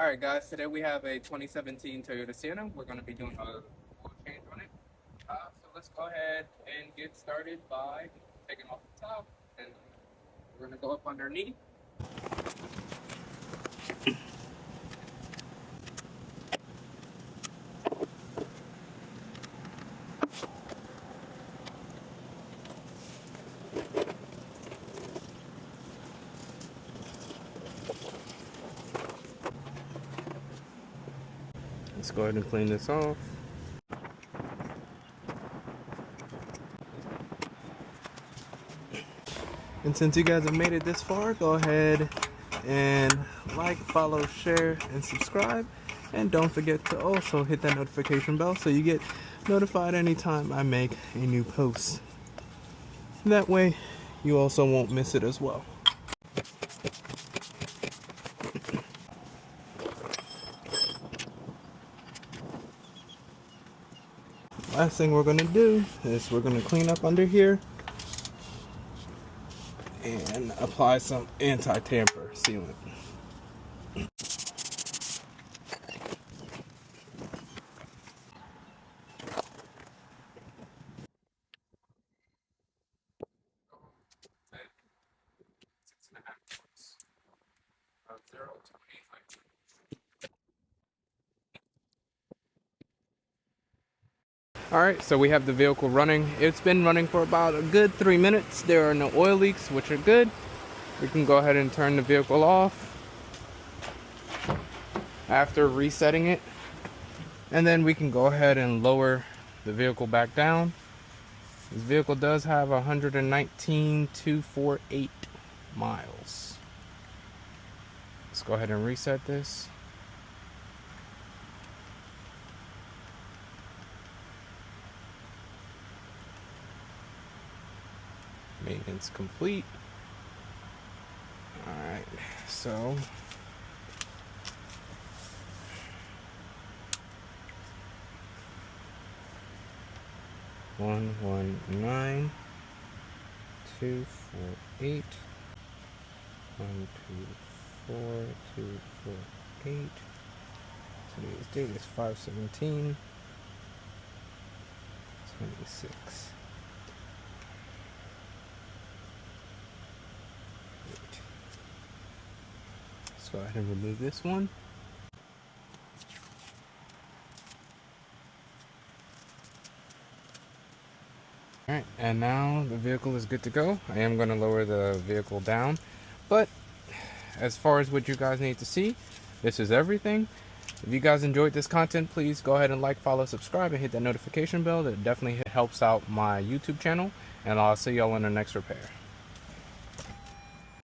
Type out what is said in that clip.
All right, guys. Today we have a 2017 Toyota Sienna. We're going to be doing a oil change on it. So let's go ahead and get started by taking off the top, and we're going to go up underneath. Let's go ahead and clean this off. And since you guys have made it this far, go ahead and like, follow, share, and subscribe. And don't forget to also hit that notification bell so you get notified anytime I make a new post. That way, you also won't miss it as well. Last thing we're going to do is we're going to clean up under here and apply some anti-tamper sealant. Alright, so we have the vehicle running. It's been running for about a good 3 minutes. There are no oil leaks, which are good. We can go ahead and turn the vehicle off after resetting it. And then we can go ahead and lower the vehicle back down. This vehicle does have 119,248 miles. Let's go ahead and reset this. Maintenance complete. Alright, so one 248 124,248. Today's date is 5/17/26. Let's go ahead and remove this one. Alright, and now the vehicle is good to go. I am going to lower the vehicle down, but as far as what you guys need to see, this is everything. If you guys enjoyed this content, please go ahead and like, follow, subscribe, and hit that notification bell. That definitely helps out my YouTube channel, and I'll see y'all in the next repair.